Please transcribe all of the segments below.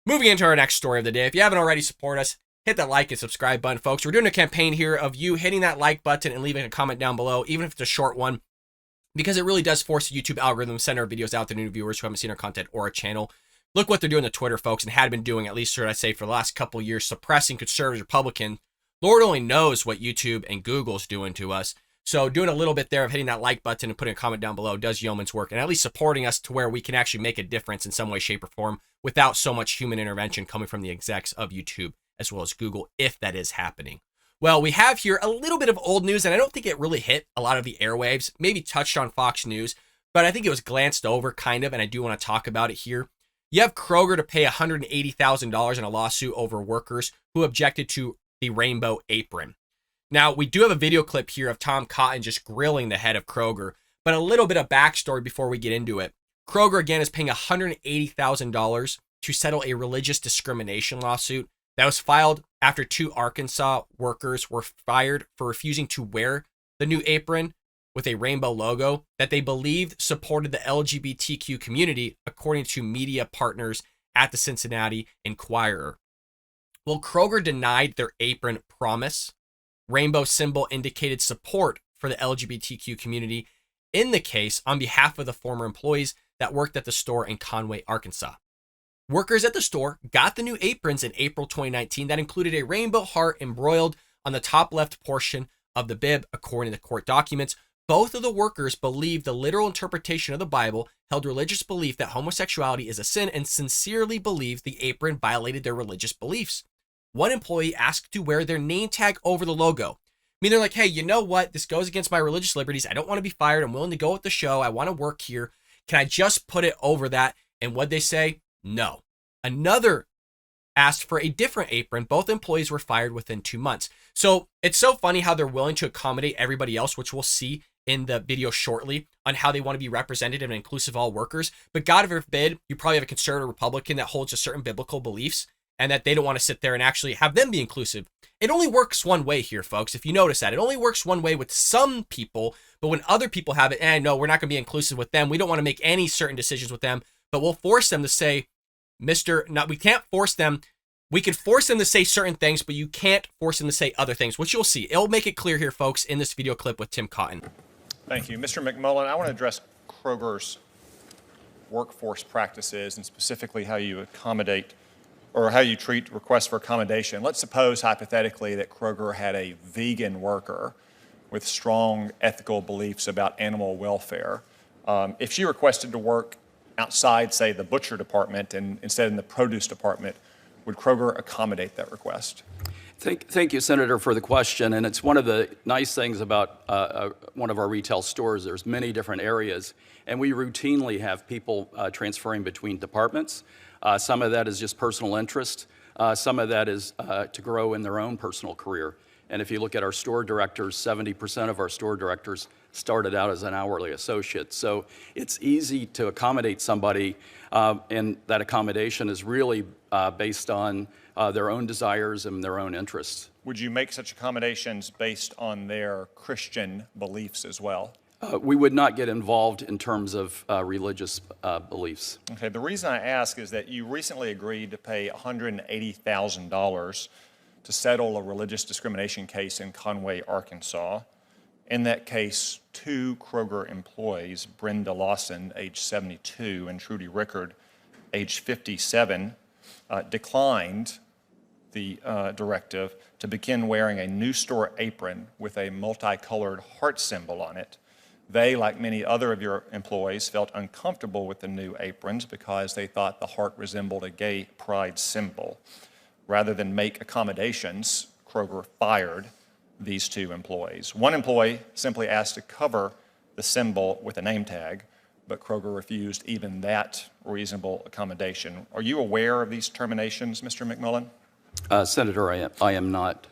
Moving into our next story of the day, if you haven't already, support us. Hit that like and subscribe button, folks. We're doing a campaign here of you hitting that like button and leaving a comment down below, even if it's a short one, because it really does force the YouTube algorithm to send our videos out to new viewers who haven't seen our content or our channel. Look what they're doing to Twitter, folks, and had been doing, at least should I say, for the last couple of years, suppressing conservative Republicans. Lord only knows what YouTube and Google's doing to us. So doing a little bit there of hitting that like button and putting a comment down below does yeoman's work, and at least supporting us to where we can actually make a difference in some way, shape, or form without so much human intervention coming from the execs of YouTube as well as Google, if that is happening. Well, we have here a little bit of old news, and I don't think it really hit a lot of the airwaves, maybe touched on Fox News, but I think it was glanced over kind of, and I do want to talk about it here. You have Kroger to pay $180,000 in a lawsuit over workers who objected to the rainbow apron. Now, we do have a video clip here of Tom Cotton just grilling the head of Kroger, but a little bit of backstory before we get into it. Kroger, again, is paying $180,000 to settle a religious discrimination lawsuit that was filed after 2 Arkansas workers were fired for refusing to wear the new apron with a rainbow logo that they believed supported the LGBTQ community, according to media partners at the Cincinnati Enquirer. Well, Kroger denied their apron promise. Rainbow symbol indicated support for the LGBTQ community in the case on behalf of the former employees that worked at the store in Conway, Arkansas. Workers at the store got the new aprons in April 2019 that included a rainbow heart embroidered on the top left portion of the bib, according to court documents. Both of the workers believed the literal interpretation of the Bible, held religious belief that homosexuality is a sin, and sincerely believed the apron violated their religious beliefs. One employee asked to wear their name tag over the logo. I mean, they're like, hey, you know what? This goes against my religious liberties. I don't want to be fired. I'm willing to go with the show. I want to work here. Can I just put it over that? And what'd they say? No. Another asked for a different apron. Both employees were fired within 2 months. So it's so funny how they're willing to accommodate everybody else, which we'll see in the video shortly on how they want to be representative and inclusive of all workers. But God forbid, you probably have a conservative Republican that holds to certain biblical beliefs and that they don't want to sit there and actually have them be inclusive. It only works one way here, folks. If you notice that, it only works one way with some people, but when other people have it, no, we're not going to be inclusive with them. We don't want to make any certain decisions with them, but we'll force them to say, we can't force them. We can force them to say certain things, but you can't force them to say other things, which you'll see. It'll make it clear here, folks, in this video clip with Tim Cotton. Thank you. Mr. McMullen, I want to address Kroger's workforce practices and specifically how you accommodate or how you treat requests for accommodation. Let's suppose hypothetically that Kroger had a vegan worker with strong ethical beliefs about animal welfare. If she requested to work outside, say, the butcher department and instead in the produce department, would Kroger accommodate that request? Thank you, Senator, for the question. And it's one of the nice things about one of our retail stores. There's many different areas, and we routinely have people transferring between departments. Some of that is just personal interest. Some of that is to grow in their own personal career. And if you look at our store directors, 70% of our store directors started out as an hourly associate. So it's easy to accommodate somebody, and that accommodation is really based on their own desires and their own interests. Would you make such accommodations based on their Christian beliefs as well? We would not get involved in terms of religious beliefs. Okay, the reason I ask is that you recently agreed to pay $180,000 to settle a religious discrimination case in Conway, Arkansas. In that case, 2 Kroger employees, Brenda Lawson, age 72, and Trudy Rickard, age 57, declined the directive to begin wearing a new store apron with a multicolored heart symbol on it. They, like many other of your employees, felt uncomfortable with the new aprons because they thought the heart resembled a gay pride symbol. Rather than make accommodations, Kroger fired these 2 employees. One employee simply asked to cover the symbol with a name tag, but Kroger refused even that reasonable accommodation. Are you aware of these terminations, Mr. McMullen? Senator, I am not.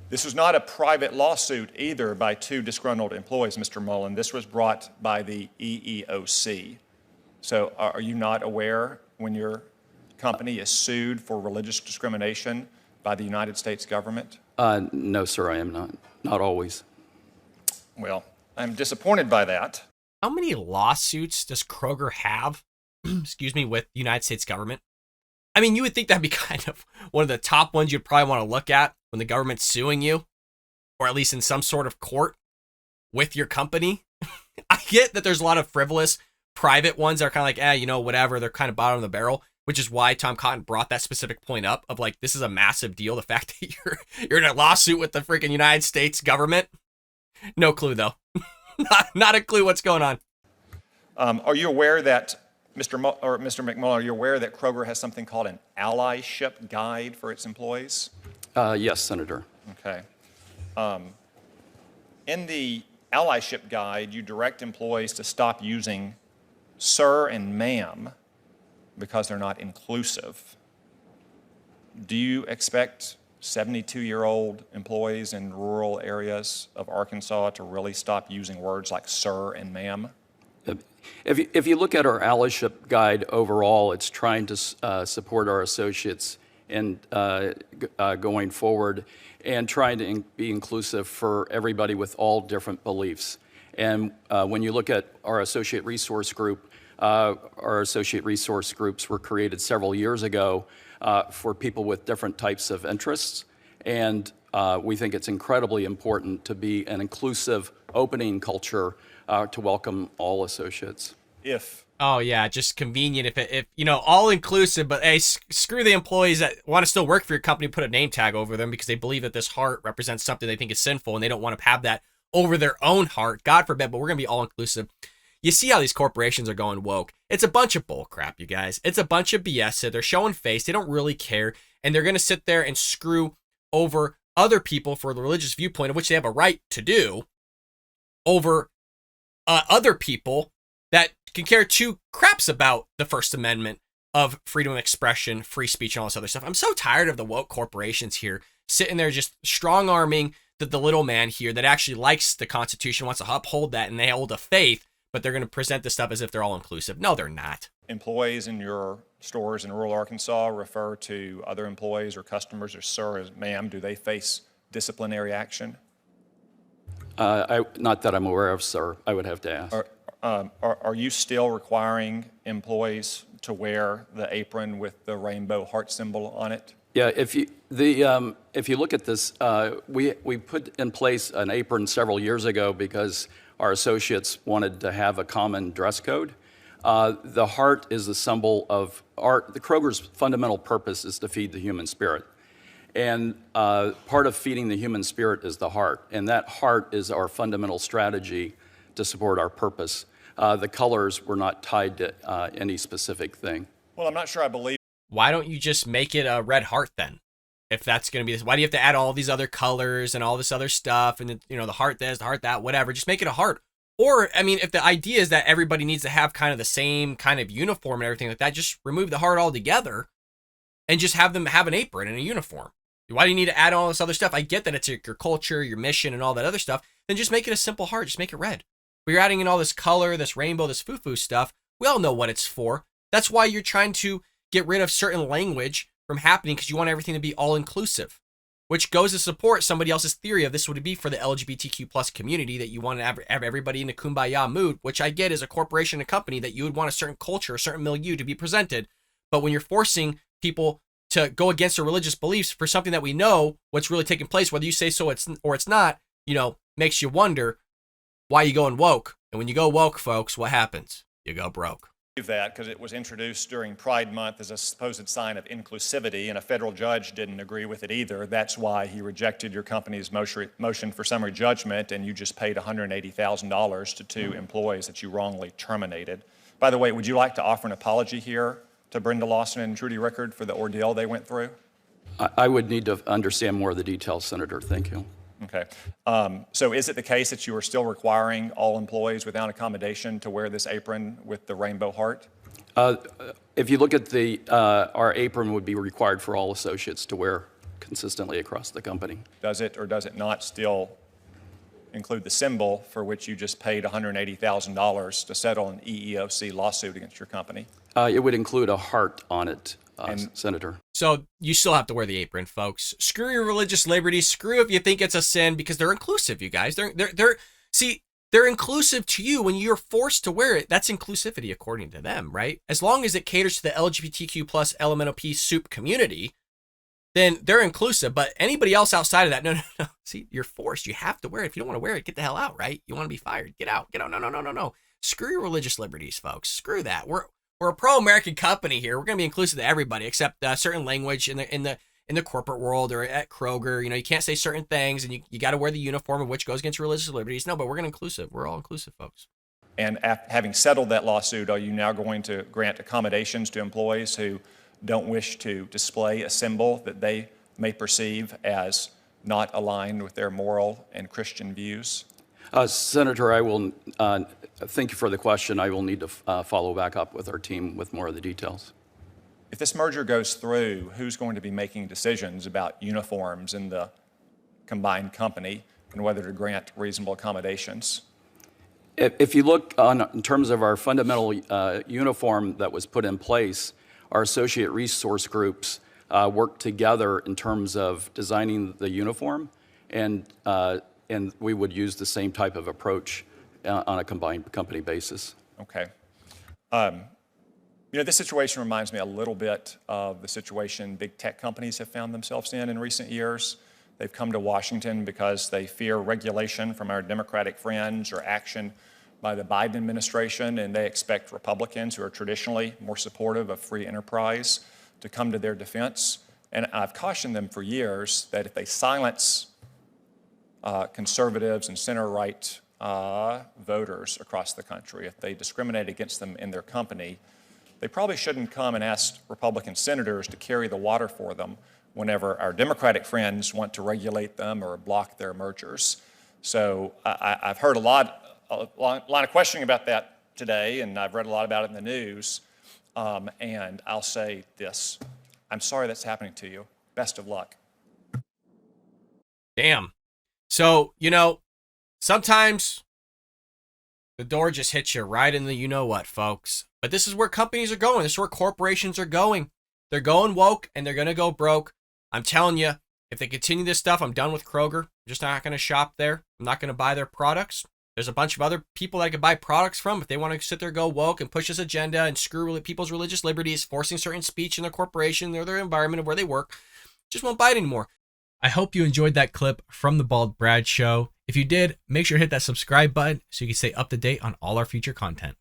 This was not a private lawsuit either by 2 disgruntled employees, Mr. Mullen. This was brought by the EEOC. So are you not aware when your company is sued for religious discrimination by the United States government? No, sir, I am not. Not always. Well, I'm disappointed by that. How many lawsuits does Kroger have, with the United States government? I mean, you would think that'd be kind of one of the top ones you'd probably want to look at when the government's suing you, or at least in some sort of court with your company. I get that there's a lot of frivolous private ones that are kind of like, whatever. They're kind of bottom of the barrel, which is why Tom Cotton brought that specific point up of like, this is a massive deal. The fact that you're in a lawsuit with the freaking United States government. No clue though. not a clue what's going on. Are you aware that, Mr. McMullen, are you aware that Kroger has something called an allyship guide for its employees? Yes, Senator. Okay. In the allyship guide, you direct employees to stop using sir and ma'am because they're not inclusive. Do you expect 72-year-old employees in rural areas of Arkansas to really stop using words like sir and ma'am? If you look at our allyship guide overall, it's trying to support our associates in going forward and trying to be inclusive for everybody with all different beliefs. And when you look at our associate resource group, our associate resource groups were created several years ago for people with different types of interests. And we think it's incredibly important to be an inclusive, opening culture to welcome all associates. Oh yeah, just convenient if all inclusive, but hey, screw the employees that want to still work for your company, put a name tag over them because they believe that this heart represents something they think is sinful and they don't want to have that over their own heart. God forbid, but we're going to be all inclusive. You see how these corporations are going woke. It's a bunch of bull crap, you guys. It's a bunch of BS. They're showing face. They don't really care. And they're going to sit there and screw over other people for the religious viewpoint, of which they have a right to do, over other people that can care two craps about the First Amendment of freedom of expression, free speech, and all this other stuff. I'm so tired of the woke corporations here sitting there just strong-arming the little man here that actually likes the Constitution, wants to uphold that, and they hold a faith, but they're going to present this stuff as if they're all inclusive. No, they're not. Employees in your stores in rural Arkansas refer to other employees or customers as sir, as ma'am. Do they face disciplinary action? Not that I'm aware of, sir. I would have to ask. Are you still requiring employees to wear the apron with the rainbow heart symbol on it? Yeah, if you look at this, we put in place an apron several years ago because our associates wanted to have a common dress code. The heart is the symbol of art. The Kroger's fundamental purpose is to feed the human spirit. And part of feeding the human spirit is the heart. And that heart is our fundamental strategy to support our purpose. The colors were not tied to any specific thing. Well, I'm not sure I believe. Why don't you just make it a red heart then? If that's going to be this, why do you have to add all these other colors and all this other stuff and the heart this, the heart that, whatever? Just make it a heart. Or, I mean, if the idea is that everybody needs to have kind of the same kind of uniform and everything like that, just remove the heart altogether and just have them have an apron and a uniform. Why do you need to add all this other stuff? I get that it's your culture, your mission, and all that other stuff. Then just make it a simple heart. Just make it red. But you're adding in all this color, this rainbow, this foo-foo stuff. We all know what it's for. That's why you're trying to get rid of certain language from happening because you want everything to be all-inclusive, which goes to support somebody else's theory of this would be for the LGBTQ plus community, that you want to have everybody in a kumbaya mood, which I get is a corporation, a company, that you would want a certain culture, a certain milieu to be presented. But when you're forcing people to go against their religious beliefs for something that we know what's really taking place, whether you say so or it's not, makes you wonder why you going woke. And when you go woke, folks, what happens? You go broke. That because it was introduced during Pride Month as a supposed sign of inclusivity, and a federal judge didn't agree with it either. That's why he rejected your company's motion for summary judgment, and you just paid $180,000 to two employees that you wrongly terminated. By the way, would you like to offer an apology here to Brenda Lawson and Trudy Rickard for the ordeal they went through? I would need to understand more of the details, Senator. Thank you. Okay. So is it the case that you are still requiring all employees without accommodation to wear this apron with the rainbow heart? If you look at our apron would be required for all associates to wear consistently across the company. Does it or does it not still include the symbol for which you just paid $180,000 to settle an EEOC lawsuit against your company? It would include a heart on it, Senator. So you still have to wear the apron, folks. Screw your religious liberties. Screw if you think it's a sin, because they're inclusive, you guys. See, they're inclusive to you when you're forced to wear it. That's inclusivity according to them, right? As long as it caters to the LGBTQ plus LMNOP soup community, then they're inclusive. But anybody else outside of that, no. See, you're forced. You have to wear it. If you don't want to wear it, get the hell out, right? You want to be fired, get out. No. Screw your religious liberties, folks. Screw that. We're a pro-American company here. We're going to be inclusive to everybody, except certain language in the corporate world or at Kroger. You can't say certain things, and you got to wear the uniform, of which goes against religious liberties. No, but we're going to inclusive. We're all inclusive, folks. And having settled that lawsuit, are you now going to grant accommodations to employees who don't wish to display a symbol that they may perceive as not aligned with their moral and Christian views? Senator, I will thank you for the question. I will need to follow back up with our team with more of the details. If this merger goes through, who's going to be making decisions about uniforms in the combined company and whether to grant reasonable accommodations? If you look in terms of our fundamental uniform that was put in place, our associate resource groups work together in terms of designing the uniform, and we would use the same type of approach on a combined company basis. Okay. This situation reminds me a little bit of the situation big tech companies have found themselves in recent years. They've come to Washington because they fear regulation from our Democratic friends or action by the Biden administration, and they expect Republicans, who are traditionally more supportive of free enterprise, to come to their defense. And I've cautioned them for years that if they silence conservatives and center-right voters across the country, if they discriminate against them in their company, they probably shouldn't come and ask Republican senators to carry the water for them whenever our Democratic friends want to regulate them or block their mergers. So I've heard a lot of questioning about that today, and I've read a lot about it in the news. And I'll say this: I'm sorry that's happening to you. Best of luck. Damn. So, sometimes the door just hits you right in the you-know-what, folks. But this is where companies are going. This is where corporations are going. They're going woke, and they're going to go broke. I'm telling you, if they continue this stuff, I'm done with Kroger. I'm just not going to shop there. I'm not going to buy their products. There's a bunch of other people that I could buy products from if they want to sit there, go woke, and push this agenda and screw people's religious liberties, forcing certain speech in their corporation or their environment of where they work. Just won't buy it anymore. I hope you enjoyed that clip from the Bald Brad Show. If you did, make sure to hit that subscribe button so you can stay up to date on all our future content.